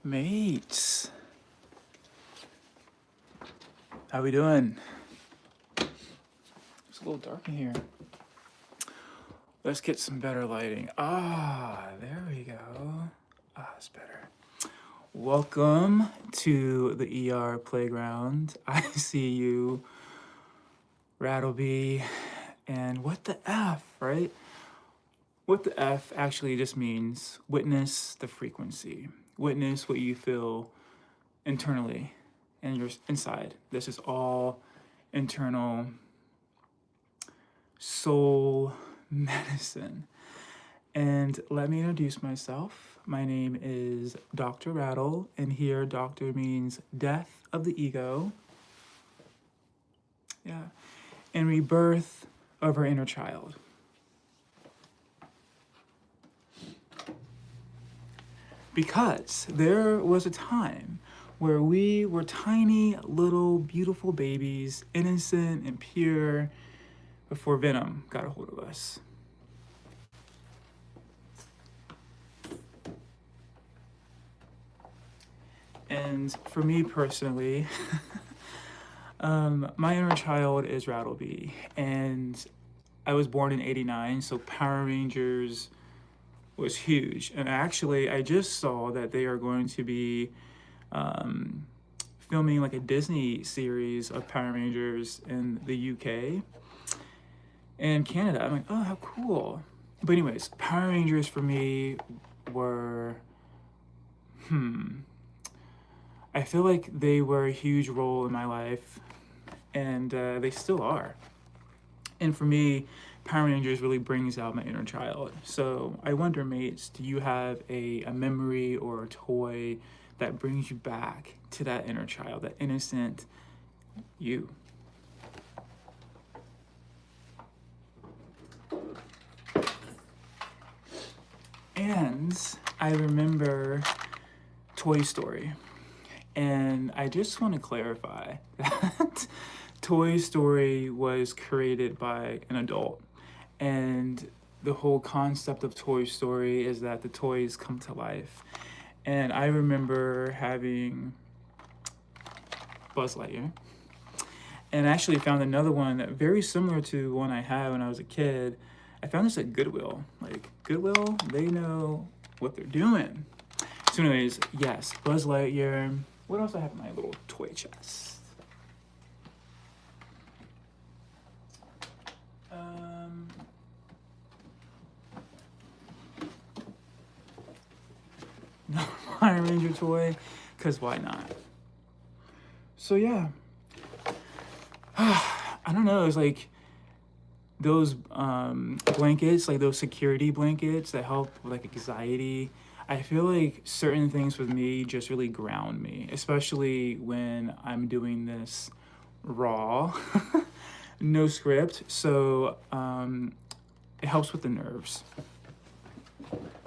Mates, how we doing? It's a little dark in here. Let's get some better lighting. There we go. It's better. Welcome to the ER playground. I see you, Rattle, and what the F, right? What the F actually just means witness the frequency. Witness what you feel internally and you're inside. This is all internal soul medicine. And let me introduce myself. My name is Dr. Rattle, and here doctor means death of the ego. Yeah. And rebirth of our inner child. Because there was a time where we were tiny, little, beautiful babies, innocent and pure, before Venom got a hold of us. And for me personally, my inner child is Rattle, and I was born in '89, so Power Rangers was huge. And actually, I just saw that they are going to be filming like a Disney series of Power Rangers in the UK and Canada. I'm like, oh, how cool. But anyways, Power Rangers for me were, I feel like they were a huge role in my life, and they still are. And for me, Power Rangers really brings out my inner child. So I wonder, mates, do you have a memory or a toy that brings you back to that inner child, that innocent you? And I remember Toy Story. And I just want to clarify that Toy Story was created by an adult. And the whole concept of Toy Story is that the toys come to life. And I remember having Buzz Lightyear. And I actually found another one very similar to one I had when I was a kid. I found this at Goodwill. Like, Goodwill, they know what they're doing. So anyways, yes, Buzz Lightyear. What else I have in my little toy chest? No Fire Ranger toy, because why not? So yeah, I don't know, it's like those blankets, like those security blankets that help with like anxiety. I feel like certain things with me just really ground me, especially when I'm doing this raw, no script. So it helps with the nerves.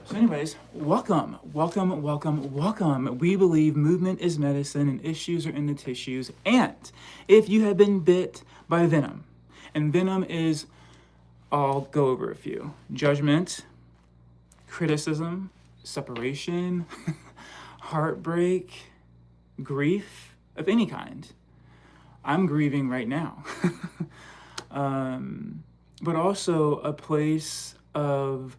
So anyways, welcome. We believe movement is medicine and issues are in the tissues. And if you have been bit by Venom, and Venom is, I'll go over a few: judgment, criticism, separation, heartbreak, grief of any kind. I'm grieving right now. But also a place of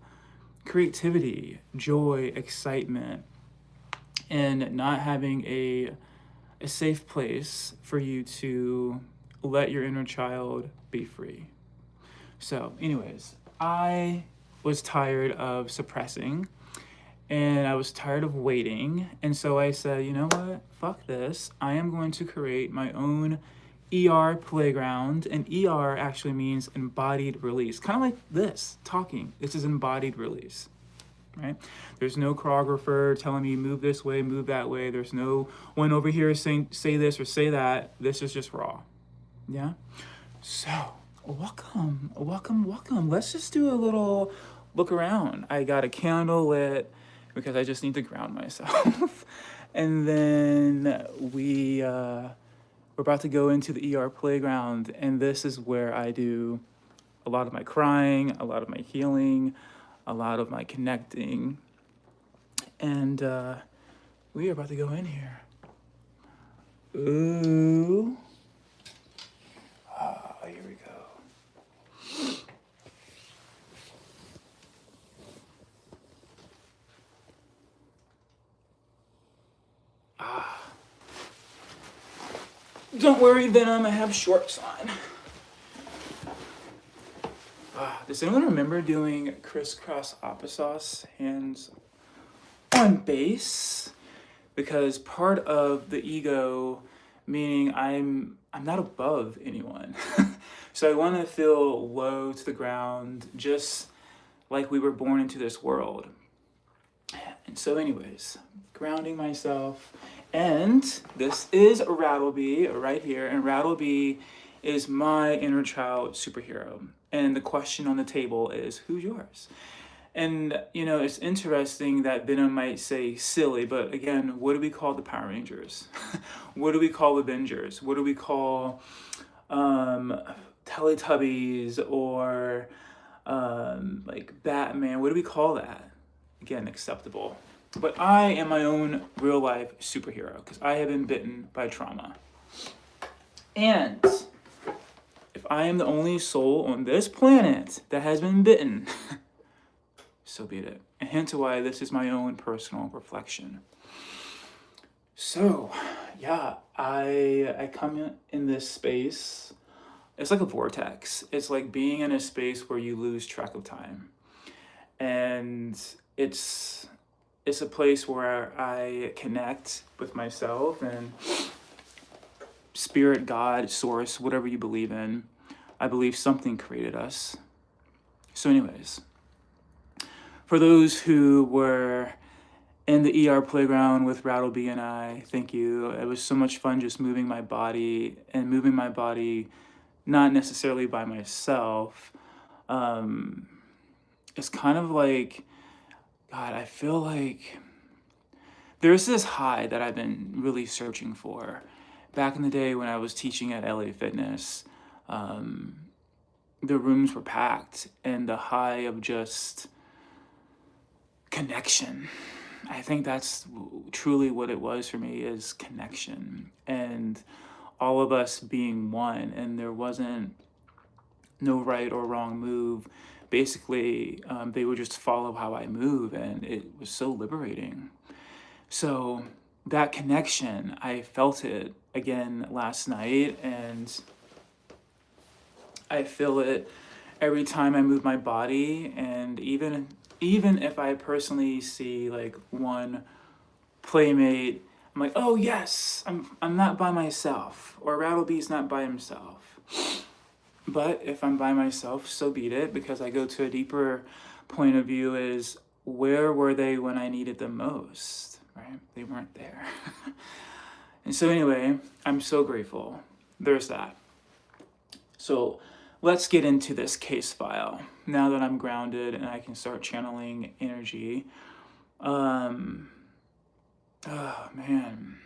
creativity, joy, excitement, and not having a safe place for you to let your inner child be free. So anyways, I was tired of suppressing, and I was tired of waiting, and so I said, you know what, fuck this. I am going to create my own ER playground. And ER actually means embodied release, kind of like this talking. This is embodied release, right? There's no choreographer telling me move this way, move that way. There's no one over here saying say this or say that. This is just raw. Yeah. So welcome. Let's just do a little look around. I got a candle lit because I just need to ground myself. And then we're about to go into the ER playground, and this is where I do a lot of my crying, a lot of my healing, a lot of my connecting. And We are about to go in here. Ooh. Ah, here we go. Ah. Don't worry, Venom, I have shorts on. Does anyone remember doing crisscross applesauce hands on base? Because part of the ego, meaning I'm not above anyone. So I want to feel low to the ground, just like we were born into this world. And so anyways, grounding myself. And this is Rattleby right here. And Rattleby is my inner child superhero. And the question on the table is, who's yours? And, you know, it's interesting that Venom might say silly, but again, what do we call the Power Rangers? What do we call Avengers? What do we call Teletubbies or like Batman? What do we call that? Again, acceptable. But I am my own real life superhero because I have been bitten by trauma. And if I am the only soul on this planet that has been bitten, so be it. And hence why this is my own personal reflection. So, yeah, I come in this space. It's like a vortex. It's like being in a space where you lose track of time. And it's a place where I connect with myself and spirit, God, source, whatever you believe in. I believe something created us. So anyways, for those who were in the ER playground with Rattleby and I, thank you. It was so much fun just moving my body and moving my body, not necessarily by myself. It's kind of like, God, I feel like there's this high that I've been really searching for. Back in the day when I was teaching at LA Fitness, the rooms were packed and the high of just connection. I think that's truly what it was for me, is connection and all of us being one, and there wasn't no right or wrong move. Basically, they would just follow how I move, and it was so liberating. So that connection, I felt it again last night, and I feel it every time I move my body. And even if I personally see like one playmate, I'm like, oh yes, I'm not by myself, or Rattleby's not by himself. But if I'm by myself, so be it, because I go to a deeper point of view, is where were they when I needed them most, right? They weren't there. And so anyway, I'm so grateful. There's that. So let's get into this case file. Now that I'm grounded and I can start channeling energy. Oh man.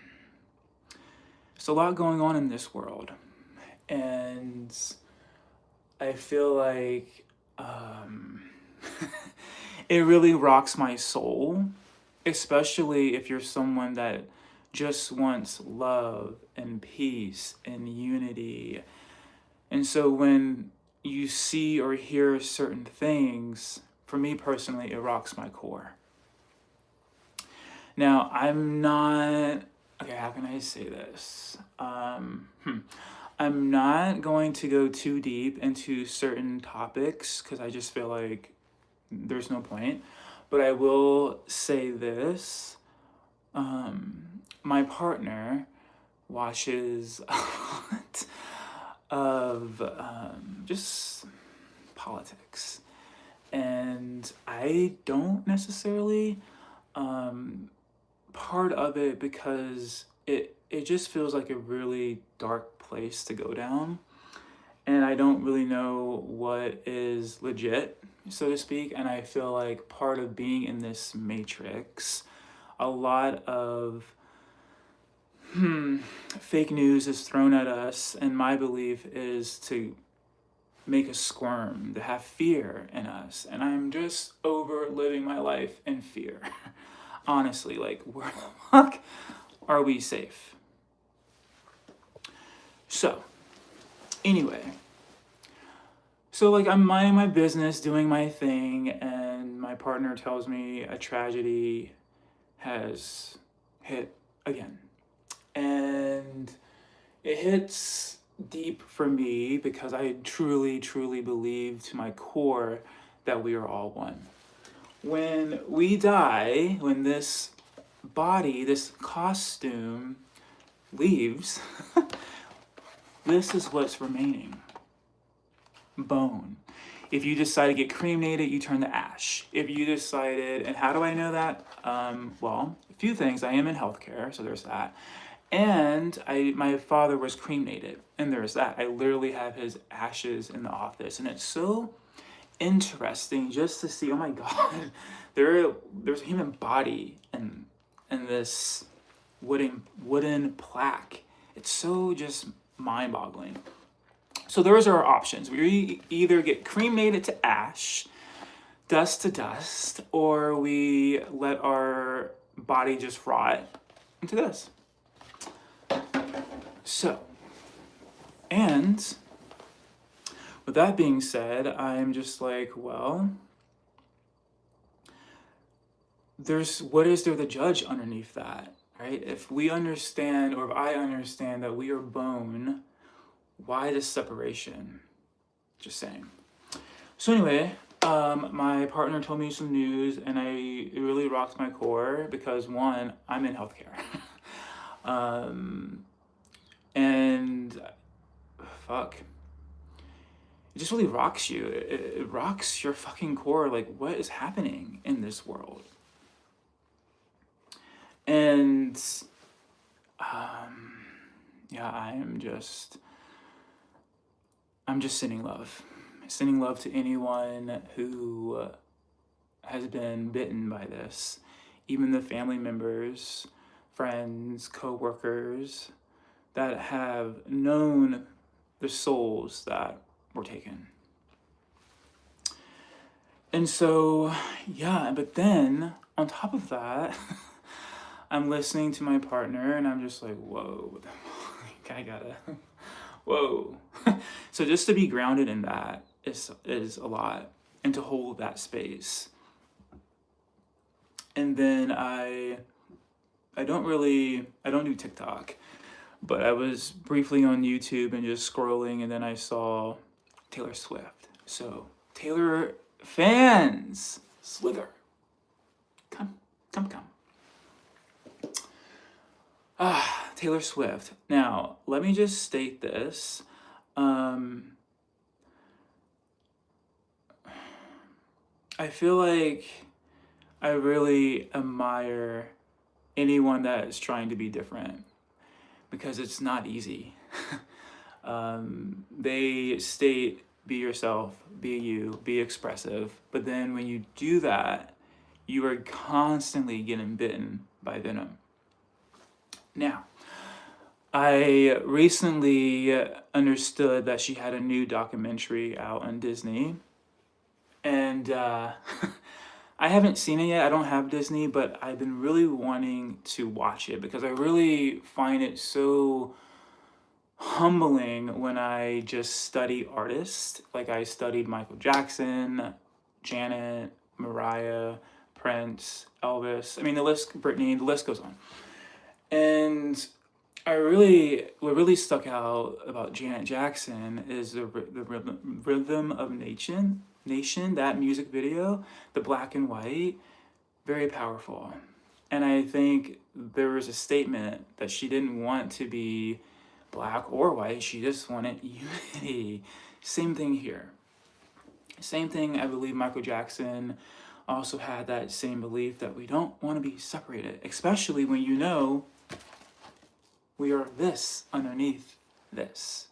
There's a lot going on in this world. And I feel like it really rocks my soul, especially if you're someone that just wants love and peace and unity. And so when you see or hear certain things, for me personally, it rocks my core. Now, I'm not, okay, how can I say this? I'm not going to go too deep into certain topics because I just feel like there's no point. But I will say this. My partner watches a lot of just politics. And I don't necessarily part of it because it just feels like a really dark place to go down, and I don't really know what is legit, so to speak. And I feel like part of being in this matrix, a lot of fake news is thrown at us, and my belief is to make us squirm, to have fear in us, and I'm just over living my life in fear. Honestly, like, where the fuck are we safe? So, anyway. So, like, I'm minding my business, doing my thing, and my partner tells me a tragedy has hit again. And it hits deep for me because I truly, truly believe to my core that we are all one. When we die, when this body, this costume leaves, this is what's remaining. Bone. If you decide to get cremated, you turn to ash. If you decided, and how do I know that? Well, a few things. I am in healthcare, so there's that. And my father was cremated, and there's that. I literally have his ashes in the office, and it's so interesting just to see. Oh my God, there's a human body and this wooden plaque. It's so just mind-boggling. So those are our options. We either get cremated to ash, dust to dust, or we let our body just rot into this. So, and with that being said, I'm just like, well, what is there to judge underneath that, right? If we understand, or if I understand that we are bone, why this separation? Just saying. So anyway, my partner told me some news, and it really rocked my core because one, I'm in healthcare. And fuck, it just really rocks you. It rocks your fucking core. Like, what is happening in this world? And yeah, I'm just sending love. Sending love to anyone who has been bitten by this. Even the family members, friends, co-workers that have known the souls that were taken. And so, yeah, but then on top of that, I'm listening to my partner and I'm just like, whoa, I gotta, whoa. So just to be grounded in that is a lot, and to hold that space. And then I don't do TikTok, but I was briefly on YouTube and just scrolling, and then I saw Taylor Swift. So Taylor fans, slither. Come. Taylor Swift. Now, let me just state this. I feel like I really admire anyone that is trying to be different, because it's not easy. They state, be yourself, be you, be expressive. But then when you do that, you are constantly getting bitten by Venom. Now, I recently understood that she had a new documentary out on Disney. And I haven't seen it yet. I don't have Disney, but I've been really wanting to watch it because I really find it so humbling when I just study artists. Like, I studied Michael Jackson, Janet, Mariah, Prince, Elvis. I mean, Britney, the list goes on. And what really stuck out about Janet Jackson is the Rhythm of Nation, that music video, the black and white, very powerful. And I think there was a statement that she didn't want to be black or white, she just wanted unity. Same thing here. Same thing, I believe Michael Jackson also had that same belief that we don't want to be separated, especially when you know we are this underneath this.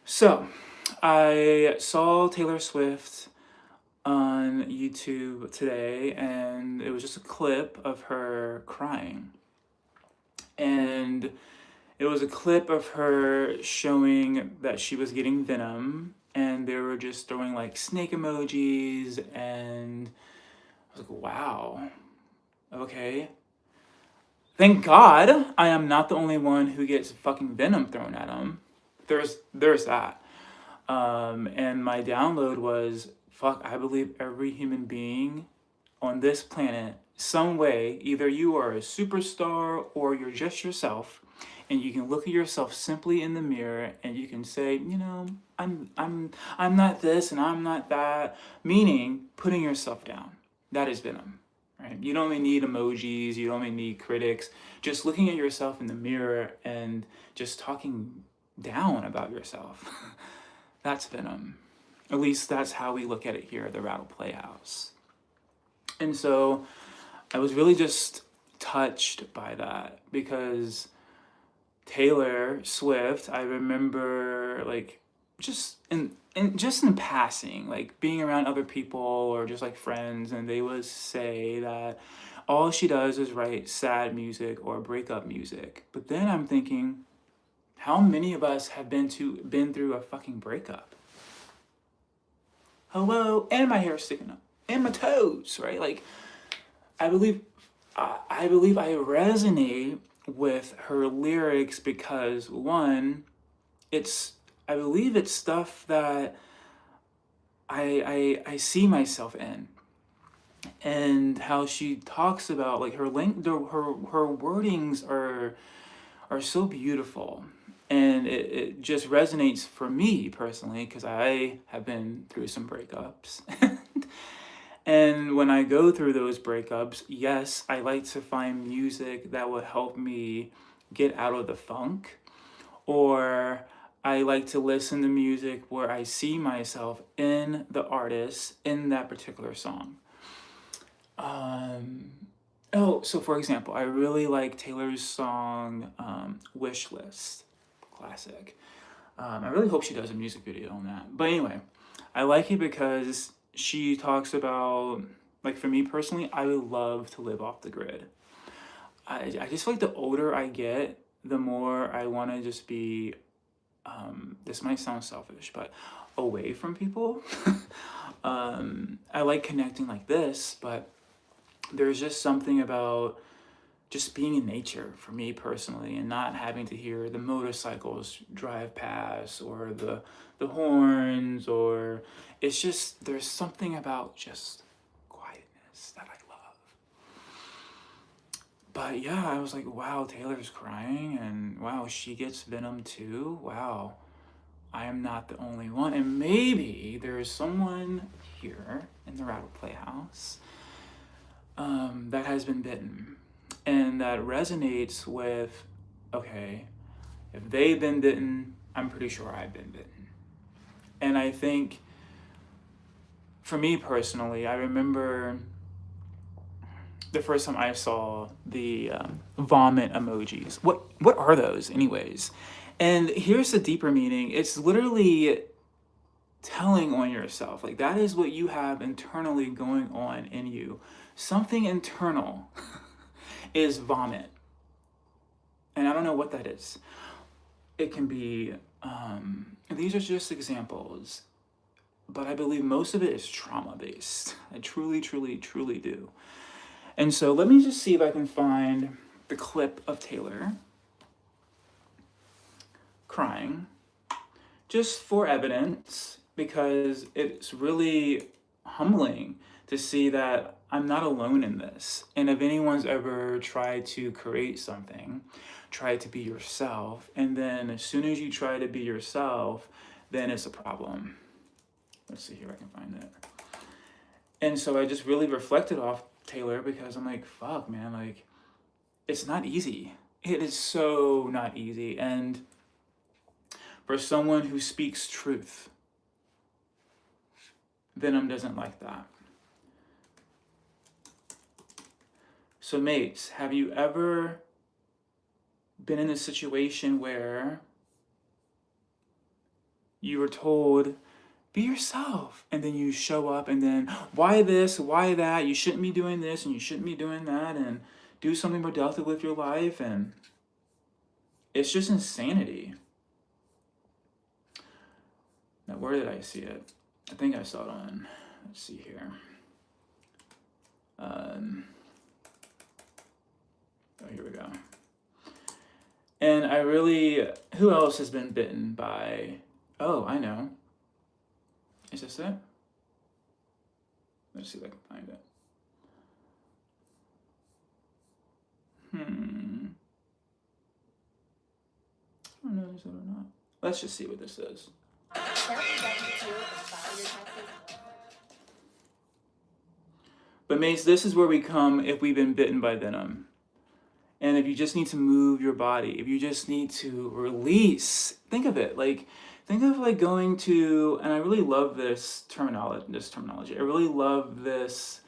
So, I saw Taylor Swift on YouTube today, and it was just a clip of her crying. And it was a clip of her showing that she was getting Venom, and they were just throwing like snake emojis and I was like, wow, okay. Thank God I am not the only one who gets fucking venom thrown at him. There's that. And my download was, fuck, I believe every human being on this planet, some way, either you are a superstar or you're just yourself, and you can look at yourself simply in the mirror and you can say, you know, I'm not this and I'm not that, meaning putting yourself down. That is venom. Right? You don't even need emojis, you don't even need critics. Just looking at yourself in the mirror and just talking down about yourself. That's venom. At least that's how we look at it here at the Rattle Playhouse. And so I was really just touched by that because Taylor Swift, I remember like just in passing, like being around other people or just like friends, and they would say that all she does is write sad music or breakup music. But then I'm thinking, how many of us have been through a fucking breakup? Hello, and my hair sticking up, and my toes, right? Like, I believe I resonate with her lyrics because one, I believe it's stuff that I see myself in, and how she talks about like her wordings are so beautiful, and it just resonates for me personally because I have been through some breakups. And when I go through those breakups, yes, I like to find music that will help me get out of the funk, or I like to listen to music where I see myself in the artist in that particular song. So for example, I really like Taylor's song Wish List, classic. I really hope she does a music video on that. But anyway, I like it because she talks about, like for me personally, I would love to live off the grid. I just feel like the older I get, the more I want to just be, this might sound selfish, but away from people. I like connecting like this, but there's just something about just being in nature for me personally and not having to hear the motorcycles drive past or the horns, or it's just, there's something about just quietness that I love. But yeah, I was like, wow, Taylor's crying, and wow, she gets venom too. Wow, I am not the only one. And maybe there's someone here in the Rattle Playhouse that has been bitten, and that resonates with, okay, if they've been bitten, I'm pretty sure I've been bitten. And I think, for me personally, I remember the first time I saw the vomit emojis. What are those, anyways? And here's the deeper meaning. It's literally telling on yourself. Like, that is what you have internally going on in you. Something internal is vomit. And I don't know what that is. It can be, these are just examples, but I believe most of it is trauma-based. I truly, truly, truly do. And so let me just see if I can find the clip of Taylor crying, just for evidence, because it's really humbling to see that I'm not alone in this. And if anyone's ever tried to create something, try to be yourself, and then as soon as you try to be yourself, then it's a problem. Let's see here if I can find it. And so I just really reflected off Taylor because I'm like, fuck, man, like, it's not easy. It is so not easy. And for someone who speaks truth, Venom doesn't like that. So mates, have you ever been in a situation where you were told, be yourself, and then you show up and then, why this, why that, you shouldn't be doing this and you shouldn't be doing that, and do something productive with your life, and it's just insanity. Now, where did I see it? I think I saw it on, let's see here. Oh, here we go. And I really, who else has been bitten by, oh, I know. Is this it? Let's see if I can find it. I don't know if it's it or not. Let's just see what this is. But mates, this is where we come if we've been bitten by venom. And if you just need to move your body, if you just need to release, think of it like going to, and I really love this terminology. I really love this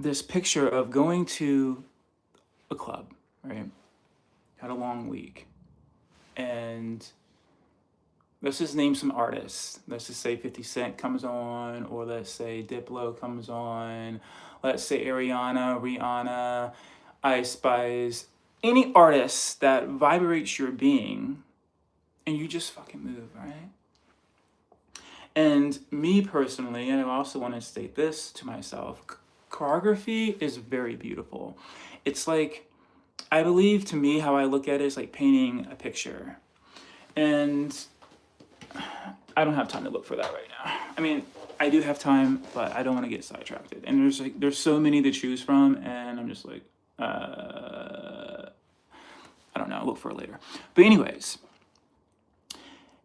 this picture of going to a club, right? Had a long week. And let's just name some artists. Let's just say 50 Cent comes on, or let's say Diplo comes on. Let's say Ariana, Rihanna, Ice Spice, any artist that vibrates your being, and you just fucking move, right? And me personally, and I also want to state this to myself, choreography is very beautiful. It's like, I believe, to me, how I look at it is like painting a picture. And I don't have time to look for that right now. I mean, I do have time, but I don't want to get sidetracked. And there's so many to choose from, and I'm just like, I don't know, I'll look for it later. But anyways,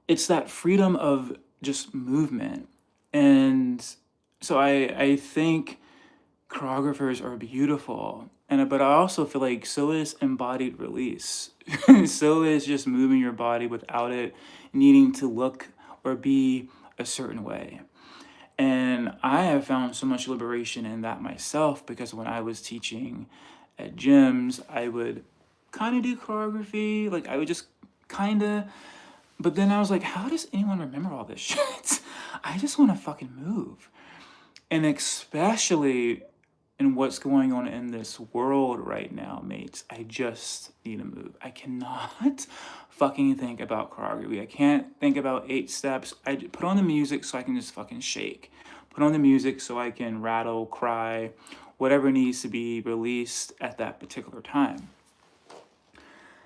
it's that freedom of just movement. And so I think choreographers are beautiful. But I also feel like so is embodied release. So is just moving your body without it needing to look or be a certain way. And I have found so much liberation in that myself, because when I was teaching at gyms, I would kind of do choreography. Like I would just kind of, but then I was like, how does anyone remember all this shit? I just want to fucking move. And especially in what's going on in this world right now, mates, I just need to move. I cannot fucking think about choreography. I can't think about 8 steps. I put on the music so I can just fucking shake. Put on the music so I can rattle, cry, whatever needs to be released at that particular time.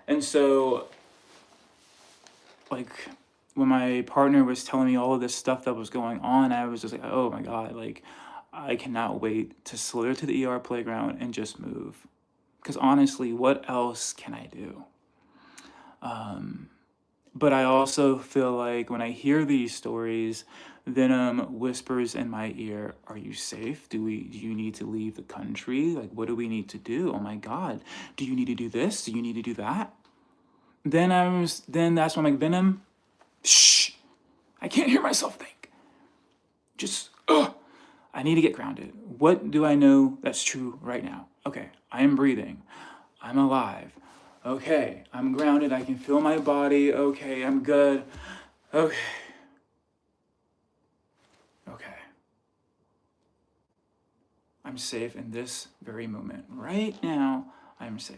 And so, like, when my partner was telling me all of this stuff that was going on, I was just like, oh my God, like, I cannot wait to slither to the ER playground and just move. Because honestly, what else can I do? But I also feel like when I hear these stories, Venom whispers in my ear, are you safe? Do you need to leave the country? Like, what do we need to do? Oh my God. Do you need to do this? Do you need to do that? Then that's when I'm like, Venom, shh, I can't hear myself think. Just, I need to get grounded. What do I know that's true right now? Okay, I am breathing. I'm alive. Okay, I'm grounded. I can feel my body. Okay, I'm good. Okay. I'm safe in this very moment. Right now, I'm safe.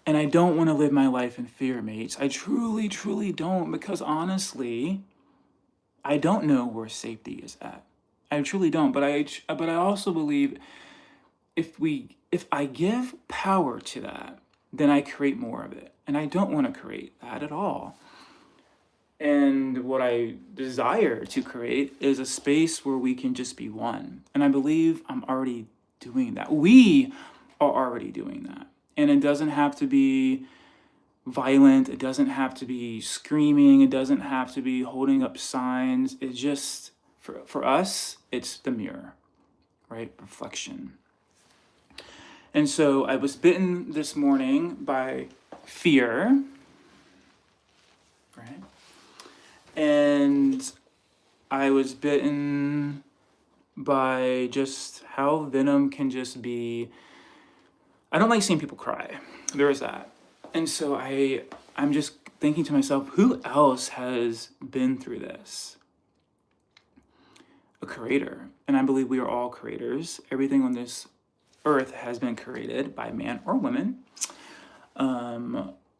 And I don't want to live my life in fear, mates. I truly, truly don't, because honestly, I don't know where safety is at. I truly don't. But I also believe if I give power to that, then I create more of it. And I don't want to create that at all. And what I desire to create is a space where we can just be one. And I believe I'm already doing that. We are already doing that. And it doesn't have to be violent. It doesn't have to be screaming. It doesn't have to be holding up signs. It's just, for us, it's the mirror, right? Reflection. And so I was bitten this morning by fear, right? And I was bitten by just how Venom can just be. I don't like seeing people cry. There is that. And so I'm just thinking to myself, who else has been through this? A creator. And I believe we are all creators. Everything on this earth has been created by man or woman.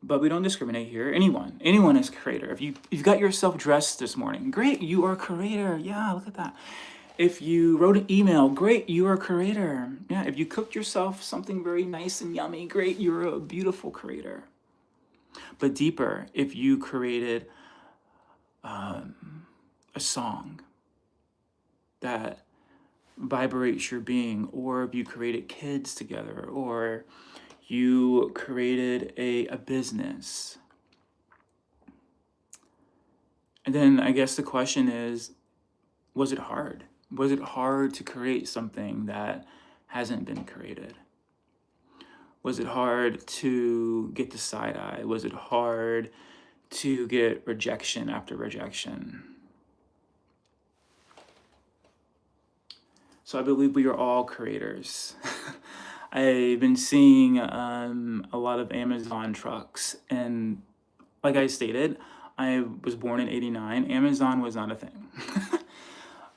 But we don't discriminate here. Anyone is a creator. If you've got yourself dressed this morning, great, you are a creator. Yeah, look at that. If you wrote an email, great, you are a creator. Yeah, if you cooked yourself something very nice and yummy, great, you're a beautiful creator. But deeper, if you created a song that vibrates your being, or if you created kids together, or you created a business. And then I guess the question is, was it hard? Was it hard to create something that hasn't been created? Was it hard to get the side eye? Was it hard to get rejection after rejection? So I believe we are all creators. I've been seeing a lot of Amazon trucks, and like I stated, I was born in '89. Amazon was not a thing.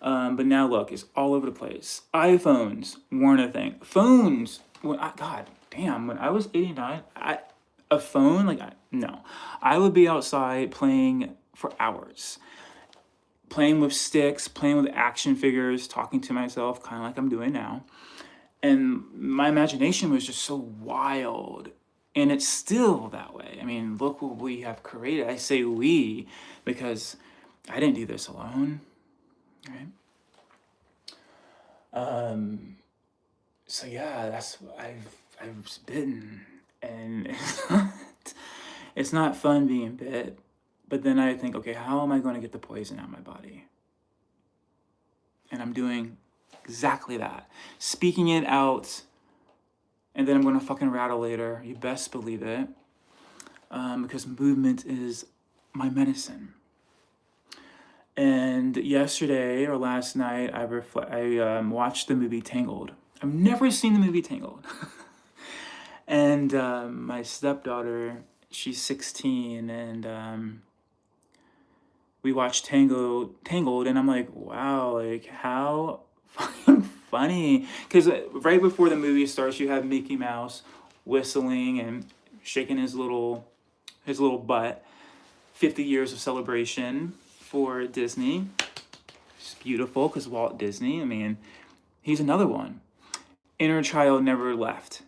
But now look, it's all over the place. iPhones weren't a thing. Phones, God damn, when I was '89, a phone, no. I would be outside playing for hours. Playing with sticks, playing with action figures, talking to myself, kind of like I'm doing now. And my imagination was just so wild. And it's still that way. I mean, look what we have created. I say we because I didn't do this alone, right? So yeah, that's I've bitten, and it's not fun being bit. But then I think, okay, how am I going to get the poison out of my body? And I'm doing exactly that. Speaking it out, and then I'm going to fucking rattle later. You best believe it. Because movement is my medicine. And yesterday or last night, I watched the movie Tangled. I've never seen the movie Tangled. And my stepdaughter, she's 16, and we watched Tangled, and I'm like, wow, like how fucking funny. Because right before the movie starts, you have Mickey Mouse whistling and shaking his little butt. 50 years of celebration for Disney. It's beautiful because Walt Disney, I mean, he's another one. Inner child never left.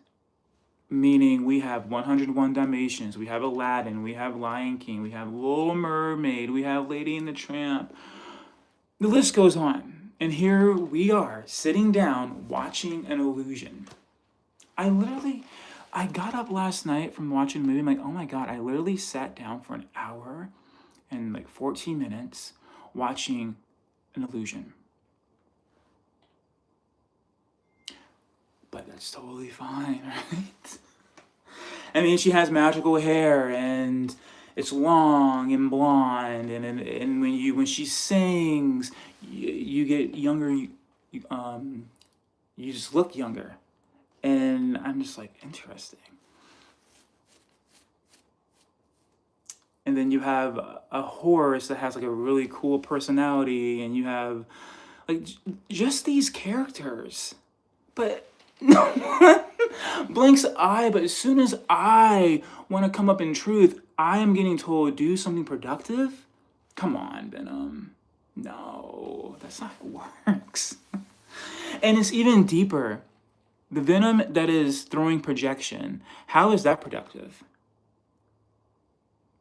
Meaning we have 101 Dalmatians, we have Aladdin, we have Lion King, we have Little Mermaid, we have Lady and the Tramp. The list goes on. And here we are, sitting down, watching an illusion. I got up last night from watching the movie, I'm like, oh my God, I literally sat down for an hour and like 14 minutes watching an illusion. But that's totally fine, right? I mean, she has magical hair, and it's long and blonde, and when she sings, you get younger. You just look younger, and I'm just like, interesting. And then you have a horse that has like a really cool personality, and you have like just these characters, but no one blinks an eye. But as soon as I want to come up in truth, I am getting told do something productive. Come on, Venom. No, that's not how it works. And it's even deeper. The Venom that is throwing projection, how is that productive?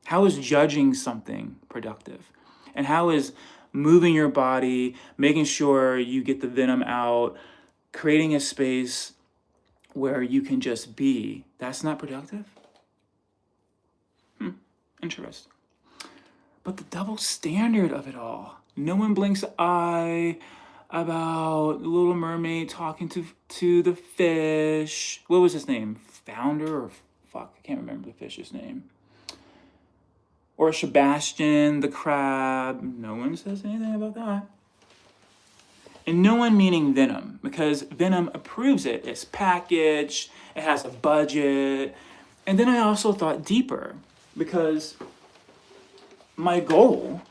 How is judging something productive? And how is moving your body, making sure you get the venom out, creating a space where you can just be, that's not productive? Interesting. But the double standard of it all. No one blinks an eye about Little Mermaid talking to the fish. What was his name? Founder or fuck, I can't remember the fish's name. Or Sebastian the crab. No one says anything about that. And no one meaning Venom, because Venom approves it. It's packaged, it has a budget. And then I also thought deeper, because my goal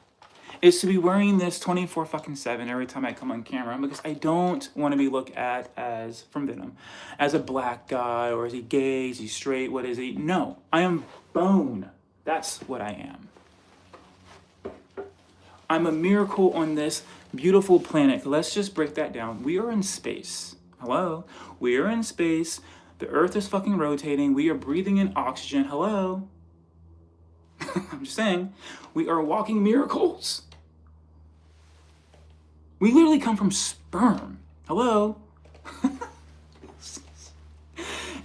is to be wearing this 24 fucking 7 every time I come on camera, because I don't want to be looked at as, from Venom, as a black guy, or is he gay, is he straight, what is he? No, I am bone. That's what I am. I'm a miracle on this beautiful planet. Let's just break that down. We are in space. Hello? We are in space. The Earth is fucking rotating. We are breathing in oxygen. Hello? I'm just saying, we are walking miracles. We literally come from sperm. Hello?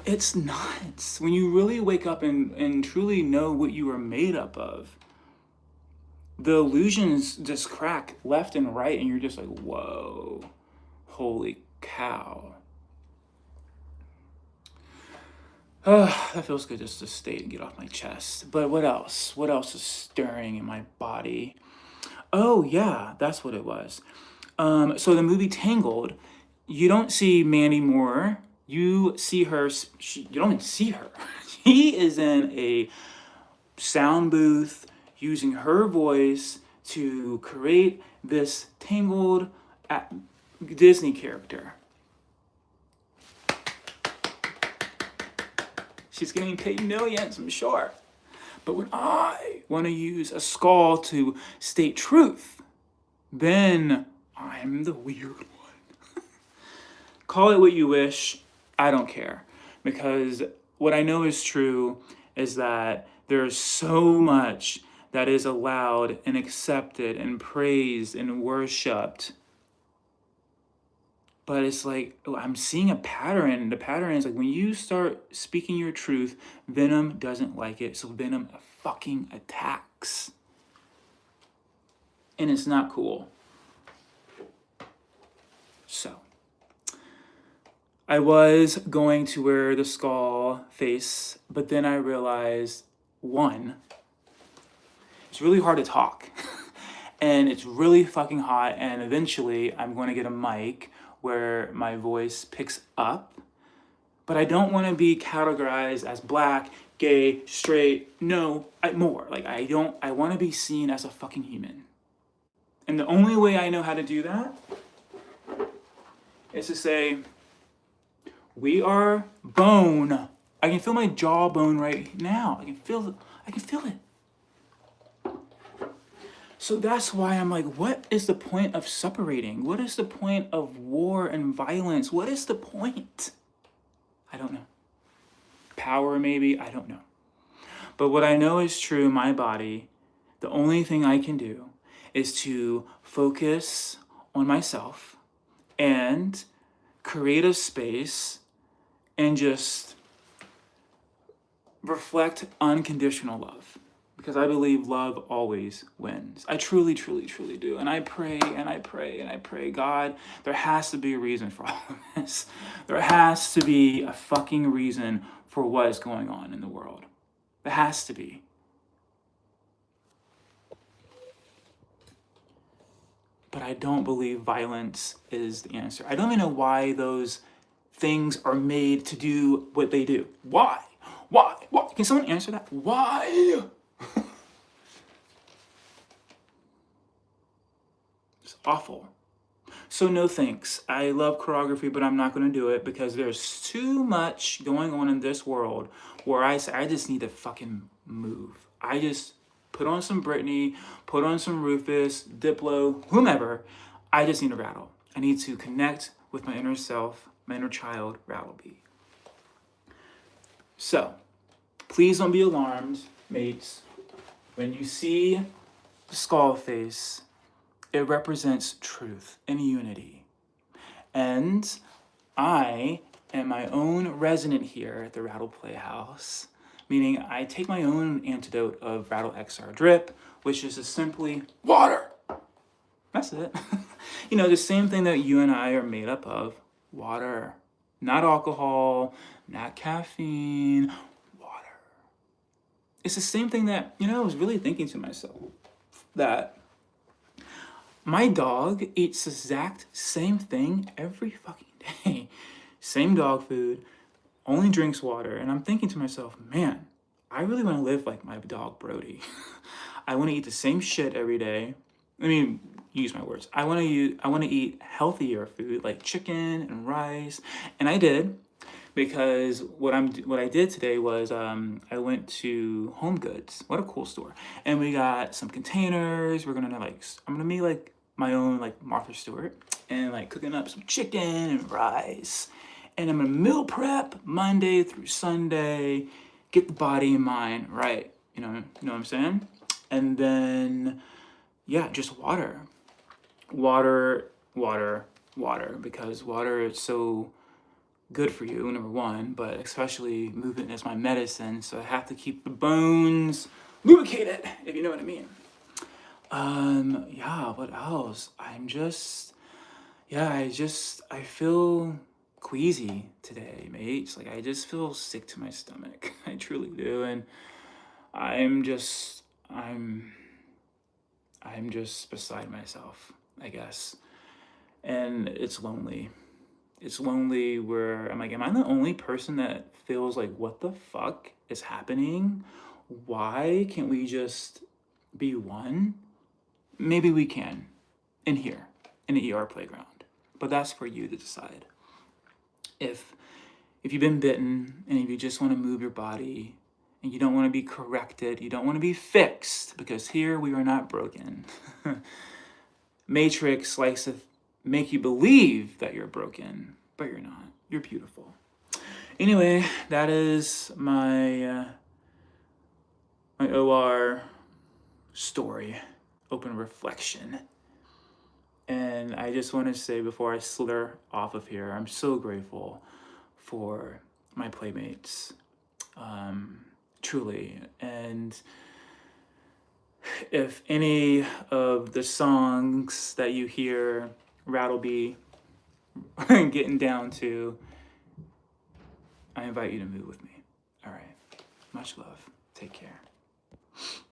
It's nuts. When you really wake up and truly know what you are made up of, the illusions just crack left and right, and you're just like, whoa, holy cow. That feels good just to stay and get off my chest. But what else? What else is stirring in my body? Oh, yeah, that's what it was. So the movie Tangled, you don't see Mandy Moore. You see her, you don't even see her. She is in a sound booth using her voice to create this Tangled Disney character. She's getting paid millions, I'm sure. But when I want to use a skull to state truth, then I'm the weird one. Call it what you wish. I don't care. Because what I know is true is that there's so much that is allowed and accepted and praised and worshipped. But it's like, I'm seeing a pattern. The pattern is like, when you start speaking your truth, Venom doesn't like it. So Venom fucking attacks. And it's not cool. So, I was going to wear the skull face, but then I realized, one, it's really hard to talk. And it's really fucking hot. And eventually, I'm going to get a mic where my voice picks up, but I don't want to be categorized as black, gay, straight, no, more. Like, I want to be seen as a fucking human. And the only way I know how to do that is to say, we are bone. I can feel my jawbone right now. I can feel it. So that's why I'm like, what is the point of separating? What is the point of war and violence? What is the point? I don't know. Power, maybe? I don't know. But what I know is true, my body, the only thing I can do is to focus on myself and create a space and just reflect unconditional love. Because I believe love always wins. I truly, truly, truly do. And I pray and I pray and I pray, God, there has to be a reason for all of this. There has to be a fucking reason for what is going on in the world. There has to be. But I don't believe violence is the answer. I don't even know why those things are made to do what they do. Why? Why? Why? Can someone answer that? Why? It's awful. So no thanks. I love choreography, but I'm not going to do it because there's too much going on in this world where I say, I just need to fucking move. I just put on some Britney, put on some Rufus, Diplo, whomever. I just need to rattle. I need to connect with my inner self, my inner child, Rattle be. So, please don't be alarmed, mates. When you see the skull face, it represents truth and unity. And I am my own resident here at the Rattle Playhouse, meaning I take my own antidote of Rattle XR Drip, which is just simply water. That's it. You know, the same thing that you and I are made up of, water. Not alcohol, not caffeine, water. It's the same thing that, I was really thinking to myself that my dog eats the exact same thing every fucking day. Same dog food, only drinks water. And I'm thinking to myself, man, I really want to live like my dog Brody. I want to eat the same shit every day. let me use my words. I want to eat healthier food like chicken and rice, and I did because what I did today was I went to Home Goods. What a cool store! And we got some containers. We're gonna I'm gonna make like my own like Martha Stewart and like cooking up some chicken and rice. And I'm gonna meal prep Monday through Sunday, get the body and mind right. You know what I'm saying? And then yeah, just water, water, because water is so good for you, number one, but especially movement is my medicine, so I have to keep the bones lubricated, if you know what I mean. Yeah, what else? I feel queasy today, mates. Like, I just feel sick to my stomach. I truly do, and I'm just, I'm, I'm just beside myself, I guess. And it's lonely. It's lonely where I'm like, am I the only person that feels like, what the fuck is happening? Why can't we just be one? Maybe we can in here, in the ER playground. But that's for you to decide. If you've been bitten and if you just want to move your body and you don't want to be corrected, you don't want to be fixed, because here we are not broken. Matrix likes to make you believe that you're broken, but you're not. You're beautiful. Anyway, that is my my OR story, open reflection. And I just want to say before I slither off of here, I'm so grateful for my playmates, truly. And if any of the songs that you hear Rattle be getting down to, I invite you to move with me. All right. Much love. Take care.